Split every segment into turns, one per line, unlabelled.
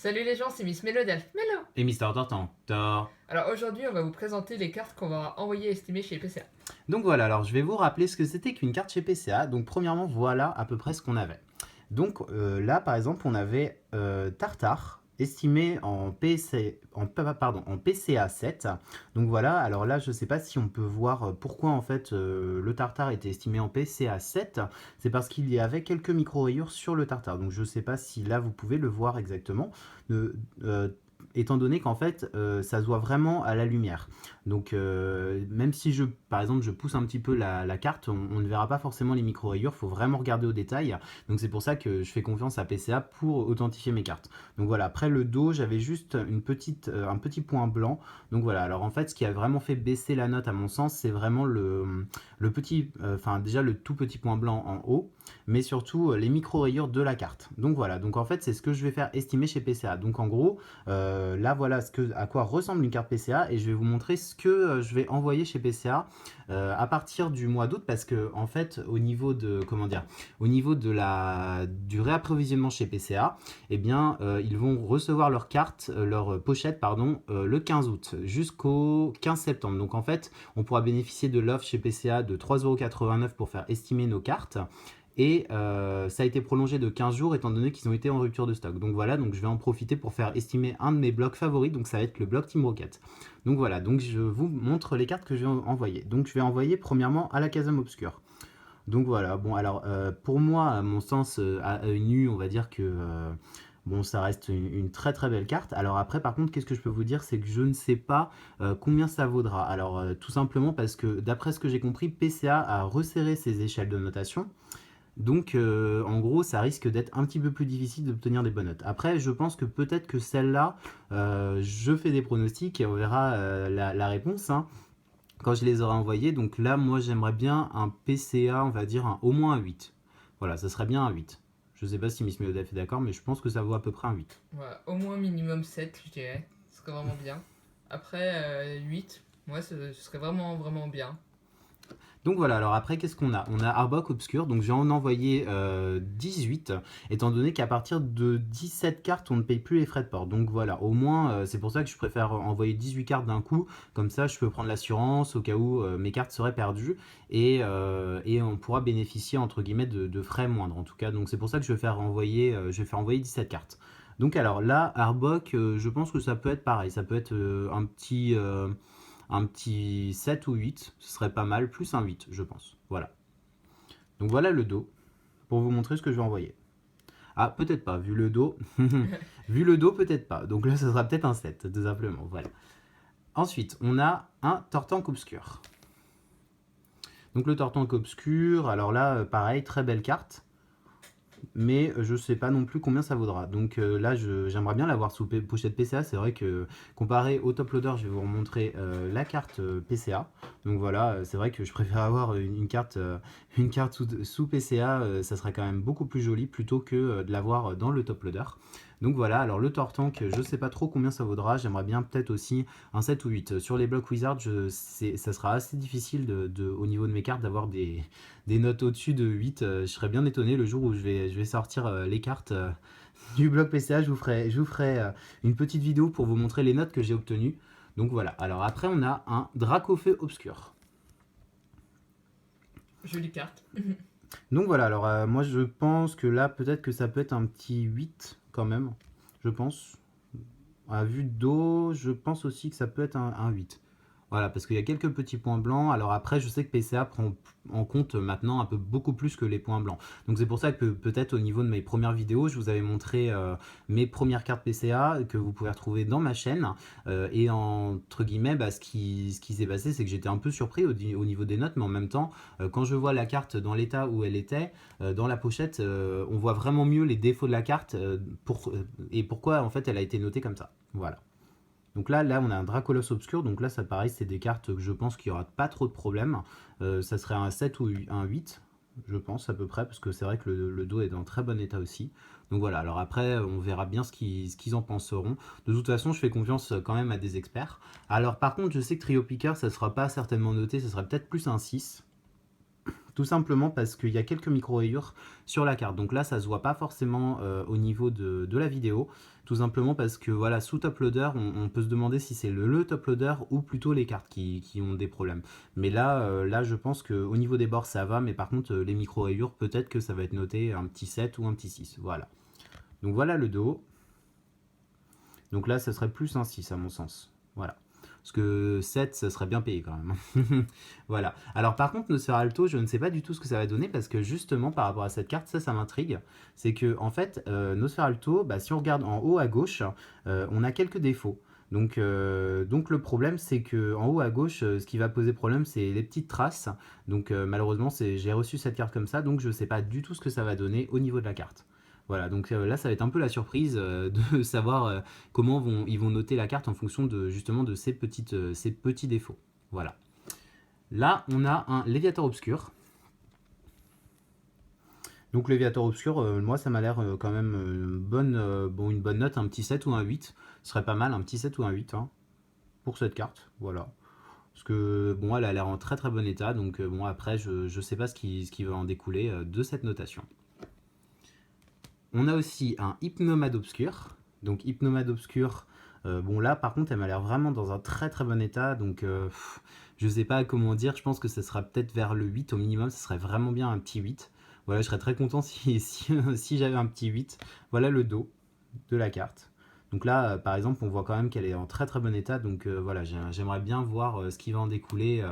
Salut les gens, c'est Miss Mélodelph. Mélo.
Et Mister Tortantor.
Alors aujourd'hui, on va vous présenter les cartes qu'on va envoyer estimer chez PCA.
Donc voilà, alors je vais vous rappeler ce que c'était qu'une carte chez PCA. Donc premièrement, voilà à peu près ce qu'on avait. Donc là, par exemple, on avait Tartare, estimé en, en PCA 7. Donc voilà, alors là, je ne sais pas si on peut voir pourquoi en fait le Tartare était estimé en PCA 7. C'est parce qu'il y avait quelques micro-rayures sur le Tartare. Donc je ne sais pas si là, vous pouvez le voir exactement. Euh, euh, Étant donné qu'en fait, ça se voit vraiment à la lumière. Donc, même si par exemple, je pousse un petit peu la carte, on ne verra pas forcément les micro-rayures, il faut vraiment regarder au détail. Donc, c'est pour ça que je fais confiance à PCA pour authentifier mes cartes. Donc voilà, après le dos, j'avais juste un petit point blanc. Donc voilà, alors en fait, ce qui a vraiment fait baisser la note, à mon sens, c'est vraiment le petit, enfin déjà le tout petit point blanc en haut, mais surtout les micro-rayures de la carte. Donc voilà, donc en fait, c'est ce que je vais faire estimer chez PCA. Donc en gros, là, voilà à quoi ressemble une carte PCA et je vais vous montrer ce que je vais envoyer chez PCA à partir du mois d'août parce que en fait, au niveau de comment dire, au niveau de du réapprovisionnement chez PCA, eh bien, ils vont recevoir leurs cartes, leurs pochettes, pardon, le 15 août jusqu'au 15 septembre. Donc en fait, on pourra bénéficier de l'offre chez PCA de 3,89 € pour faire estimer nos cartes. Et ça a été prolongé de 15 jours étant donné qu'ils ont été en rupture de stock. Donc voilà, donc je vais en profiter pour faire estimer un de mes blocs favoris, donc ça va être le bloc Team Rocket. Donc voilà, donc je vous montre les cartes que je vais envoyer. Donc je vais envoyer premièrement à la Chasm Obscure. Donc voilà, bon alors pour moi, à mon sens, à œil nu, on va dire que bon, ça reste une très très belle carte. Alors après, par contre, qu'est-ce que je peux vous dire, c'est que je ne sais pas combien ça vaudra. Alors tout simplement parce que d'après ce que j'ai compris, PCA a resserré ses échelles de notation. Donc, en gros, ça risque d'être un petit peu plus difficile d'obtenir des bonnes notes. Après, je pense que peut-être que celle-là, je fais des pronostics et on verra la réponse hein, quand je les aurai envoyées. Donc là, moi, j'aimerais bien un PCA, on va dire au moins un 8. Voilà, ça serait bien un 8. Je ne sais pas si Miss Melodef est d'accord, mais je pense que ça vaut à peu près un 8.
Voilà, au moins minimum 7, je dirais. Ce serait vraiment bien. Après, 8, moi, ce serait vraiment, vraiment bien.
Donc voilà, alors après, qu'est-ce qu'on a? On a Arbok Obscur, donc j'ai en envoyé 18, étant donné qu'à partir de 17 cartes, on ne paye plus les frais de port. Donc voilà, au moins, c'est pour ça que je préfère envoyer 18 cartes d'un coup, comme ça je peux prendre l'assurance au cas où mes cartes seraient perdues, et on pourra bénéficier, entre guillemets, de frais moindres en tout cas. Donc c'est pour ça que je vais faire envoyer 17 cartes. Donc alors là, Arbok, je pense que ça peut être pareil, ça peut être un petit 7 ou 8, ce serait pas mal, plus un 8, je pense. Voilà. Donc voilà le dos, pour vous montrer ce que je vais envoyer. Ah, peut-être pas, vu le dos. Vu le dos, peut-être pas. Donc là, ce sera peut-être un 7, tout simplement. Voilà. Ensuite, on a un Tortank Obscur. Donc le Tortank Obscur, alors là, pareil, très belle carte. Mais je sais pas non plus combien ça vaudra. Donc là, j'aimerais bien l'avoir sous pochette PCA. C'est vrai que comparé au top loader, je vais vous remontrer la carte PCA. Donc voilà, c'est vrai que je préfère avoir une carte sous PCA. Ça serait quand même beaucoup plus joli plutôt que de l'avoir dans le top loader. Donc voilà, alors le Tortank, je sais pas trop combien ça vaudra. J'aimerais bien peut-être aussi un 7 ou 8. Sur les blocs Wizard, ça sera assez difficile au niveau de mes cartes d'avoir des notes au-dessus de 8. Je serais bien étonné le jour où je vais sortir les cartes du blog PCA. Je vous ferai une petite vidéo pour vous montrer les notes que j'ai obtenues. Donc voilà. Alors après, on a un Dracofeu Obscur.
Jolie carte.
Donc voilà, alors moi je pense que là, peut-être que ça peut être un petit 8 quand même. Je pense. À vue d'eau, je pense aussi que ça peut être un 8. Voilà, parce qu'il y a quelques petits points blancs. Alors après, je sais que PCA prend en compte maintenant un peu beaucoup plus que les points blancs. Donc c'est pour ça que peut-être au niveau de mes premières vidéos, je vous avais montré mes premières cartes PCA que vous pouvez retrouver dans ma chaîne. Et entre guillemets, bah, ce qui s'est passé, c'est que j'étais un peu surpris au niveau des notes, mais en même temps, quand je vois la carte dans l'état où elle était, dans la pochette, on voit vraiment mieux les défauts de la carte et pourquoi en fait elle a été notée comme ça. Voilà. Donc là, on a un Dracolos Obscur. Donc là, ça pareil, c'est des cartes que je pense qu'il n'y aura pas trop de problèmes. Ça serait un 7 ou un 8, je pense à peu près, parce que c'est vrai que le dos est dans très bon état aussi. Donc voilà, alors après, on verra bien ce qu'ils en penseront. De toute façon, je fais confiance quand même à des experts. Alors par contre, je sais que Trio Picker, ça ne sera pas certainement noté, ça sera peut-être plus un 6. Tout simplement parce qu'il y a quelques micro-rayures sur la carte. Donc là, ça se voit pas forcément au niveau de la vidéo. Tout simplement parce que voilà, sous top loader, on peut se demander si c'est le top loader ou plutôt les cartes qui ont des problèmes. Mais là, je pense qu'au niveau des bords, ça va. Mais par contre, les micro-rayures, peut-être que ça va être noté un petit 7 ou un petit 6. Voilà. Donc voilà le dos. Donc là, ça serait plus un 6 à mon sens. Voilà. Parce que 7, ça serait bien payé quand même. Voilà. Alors par contre, Nosferalto, je ne sais pas du tout ce que ça va donner parce que justement, par rapport à cette carte, ça m'intrigue. C'est que en fait, Nosferalto, bah, si on regarde en haut à gauche, on a quelques défauts. Donc le problème, c'est que en haut à gauche, ce qui va poser problème, c'est les petites traces. Donc malheureusement, j'ai reçu cette carte comme ça, donc je ne sais pas du tout ce que ça va donner au niveau de la carte. Voilà, donc là, ça va être un peu la surprise de savoir comment ils vont noter la carte en fonction de justement de ces petits défauts. Voilà. Là, on a un Léviator Obscur. Donc Léviator Obscur, moi ça m'a l'air quand même une bonne note, un petit 7 ou un 8. Ce serait pas mal, un petit 7 ou un 8 hein, pour cette carte. Voilà. Parce que bon, elle a l'air en très très bon état, donc bon après je sais pas ce qui va en découler de cette notation. On a aussi un Hypnomade Obscur. Donc Hypnomade Obscur, bon là par contre elle m'a l'air vraiment dans un très très bon état. Donc je sais pas comment dire, je pense que ça sera peut-être vers le 8 au minimum. Ce serait vraiment bien un petit 8. Voilà, je serais très content si j'avais un petit 8. Voilà le dos de la carte. Donc là, par exemple, on voit quand même qu'elle est en très très bon état. Donc voilà, j'aimerais bien voir ce qui va en découler,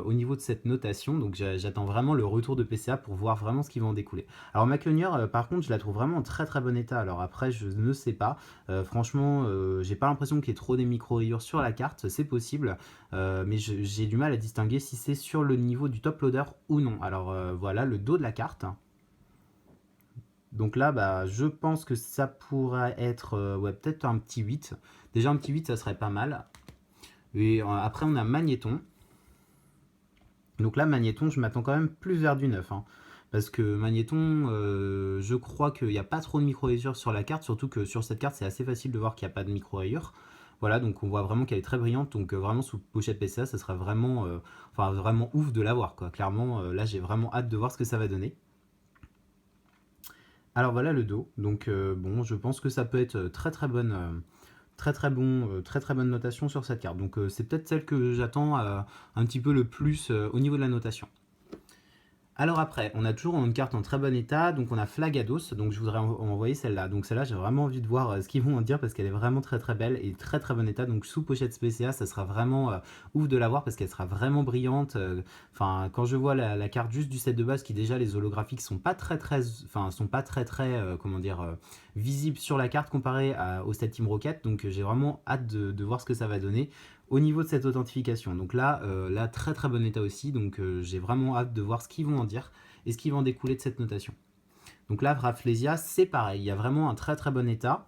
au niveau de cette notation. Donc j'attends vraiment le retour de PCA pour voir vraiment ce qui va en découler. Alors Maclonier, par contre, je la trouve vraiment en très très bon état. Alors après, je ne sais pas. Franchement, j'ai pas l'impression qu'il y ait trop des micro-rayures sur la carte. C'est possible, mais j'ai du mal à distinguer si c'est sur le niveau du top loader ou non. Alors voilà le dos de la carte. Donc là, bah, je pense que ça pourrait être ouais, peut-être un petit 8. Déjà, un petit 8, ça serait pas mal. Et après, on a Magnéton. Donc là, Magnéton, je m'attends quand même plus vers du 9. Hein, parce que Magnéton, je crois qu'il n'y a pas trop de micro-rayures sur la carte. Surtout que sur cette carte, c'est assez facile de voir qu'il n'y a pas de micro-rayures. Voilà, donc on voit vraiment qu'elle est très brillante. Donc vraiment, sous pochette PCA, ça serait vraiment, vraiment ouf de l'avoir. Clairement, là, j'ai vraiment hâte de voir ce que ça va donner. Alors voilà le dos, donc bon, je pense que ça peut être très très bonne, très très bonne notation sur cette carte. Donc c'est peut-être celle que j'attends un petit peu le plus au niveau de la notation. Alors après, on a toujours une carte en très bon état, donc on a Flagados, donc je voudrais envoyer celle-là. Donc celle-là, j'ai vraiment envie de voir ce qu'ils vont en dire parce qu'elle est vraiment très très belle et très très bon état. Donc sous pochette SPCA, ça sera vraiment ouf de la voir parce qu'elle sera vraiment brillante. Enfin, quand je vois la carte juste du set de base, qui déjà les holographiques sont pas très très, comment dire, visibles sur la carte comparé au set Team Rocket. Donc j'ai vraiment hâte de voir ce que ça va donner au niveau de cette authentification. Donc là, très très bon état aussi, donc j'ai vraiment hâte de voir ce qu'ils vont en dire et ce qui va en découler de cette notation. Donc là, Rafflesia, c'est pareil, il y a vraiment un très très bon état.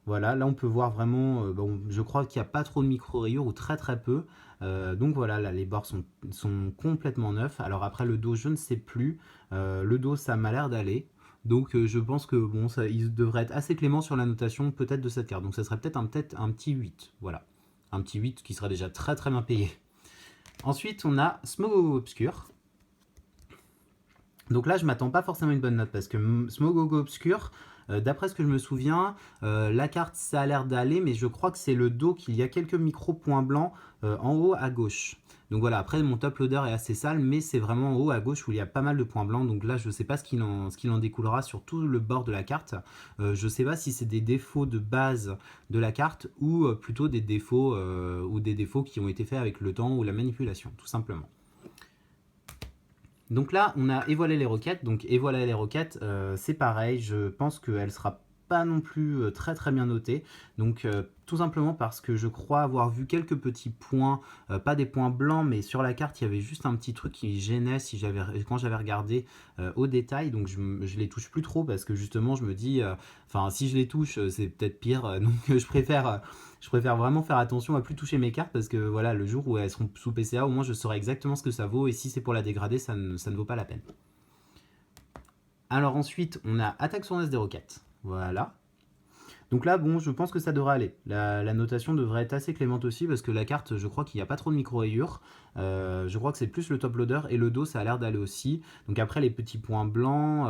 Voilà, là on peut voir vraiment, bon, je crois qu'il n'y a pas trop de micro-rayures ou très très peu. Donc voilà, là les bords sont complètement neufs. Alors après le dos, je ne sais plus. Le dos, ça m'a l'air d'aller. Donc je pense que bon, il devrait être assez clément sur la notation peut-être de cette carte. Donc ça serait peut-être un petit 8. Voilà. Un petit 8 qui sera déjà très très bien payé. Ensuite, on a Smogogo Obscur. Donc là, je m'attends pas forcément à une bonne note parce que Smogogo Obscur, d'après ce que je me souviens, la carte ça a l'air d'aller, mais je crois que c'est le dos qu'il y a quelques micro-points blancs en haut à gauche. Donc voilà, après mon top loader est assez sale, mais c'est vraiment en haut à gauche où il y a pas mal de points blancs. Donc là, je ne sais pas ce qu'il en découlera sur tout le bord de la carte. Je ne sais pas si c'est des défauts de base de la carte ou plutôt des défauts qui ont été faits avec le temps ou la manipulation, tout simplement. Donc là, on a Et voilà les roquettes. Donc Et voilà les roquettes, c'est pareil. Je pense qu'elle sera pas non plus très très bien notée. Donc tout simplement parce que je crois avoir vu quelques petits points, pas des points blancs, mais sur la carte, il y avait juste un petit truc qui gênait quand j'avais regardé au détail. Donc je les touche plus trop parce que justement, je me dis, si je les touche, c'est peut-être pire. Donc je préfère vraiment faire attention à plus toucher mes cartes parce que voilà, le jour où elles seront sous PCA, au moins je saurai exactement ce que ça vaut et si c'est pour la dégrader, ça ne vaut pas la peine. Alors ensuite, on a Attaque sournoise des roquettes. Voilà. Donc là, bon, je pense que ça devrait aller. La notation devrait être assez clémente aussi parce que la carte, je crois qu'il n'y a pas trop de micro-rayures. Je crois que c'est plus le top loader et le dos, ça a l'air d'aller aussi. Donc après, les petits points blancs,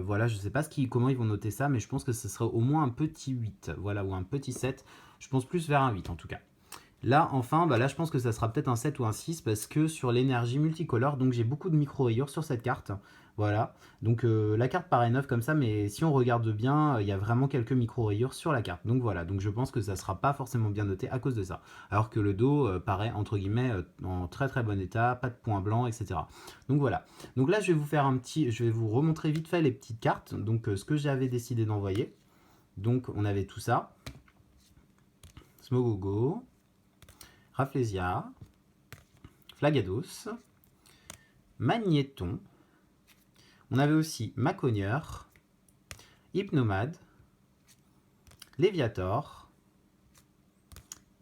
voilà, je sais pas comment ils vont noter ça, mais je pense que ce serait au moins un petit 8, voilà, ou un petit 7. Je pense plus vers un 8 en tout cas. Là, enfin, bah là, je pense que ça sera peut-être un 7 ou un 6 parce que sur l'énergie multicolore, donc j'ai beaucoup de micro-rayures sur cette carte. Voilà, donc la carte paraît neuve comme ça, mais si on regarde bien, il y a vraiment quelques micro-rayures sur la carte. Donc voilà, donc je pense que ça sera pas forcément bien noté à cause de ça. Alors que le dos paraît, entre guillemets, en très très bon état, pas de points blancs, etc. Donc voilà. Donc là, je vais vous faire je vais vous remontrer vite fait les petites cartes, donc ce que j'avais décidé d'envoyer. Donc on avait tout ça. Smogogo. Rafflesia, Flagados, Magnéton, on avait aussi Macogneur, Hypnomade, Léviator,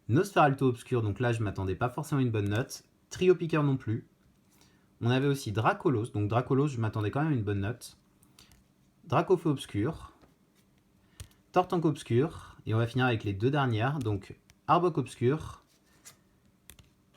Nosferalto Obscur, donc là je m'attendais pas forcément à une bonne note, Trio Piqueur non plus, on avait aussi Dracolos, donc Dracolos je m'attendais quand même à une bonne note, Dracofeu Obscur, Tortank Obscur, et on va finir avec les deux dernières, donc Arbok Obscur,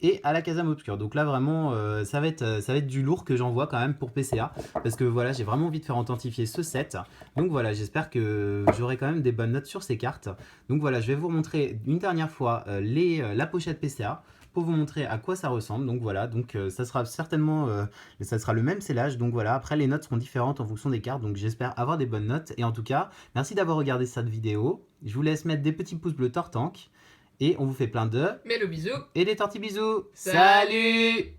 et à la Kazam Obscur. Donc là vraiment ça va être du lourd que j'envoie quand même pour PCA parce que voilà, j'ai vraiment envie de faire authentifier ce set. Donc voilà, j'espère que j'aurai quand même des bonnes notes sur ces cartes. Donc voilà, je vais vous montrer une dernière fois la pochette PCA pour vous montrer à quoi ça ressemble. Donc voilà, donc ça sera certainement ça sera le même scellage. Donc voilà, après les notes seront différentes en fonction des cartes. Donc j'espère avoir des bonnes notes. Et en tout cas, merci d'avoir regardé cette vidéo. Je vous laisse mettre des petits pouces bleus Tortank. Et on vous fait plein de...
Mais le bisou.
Et des tortilles bisous.
Salut.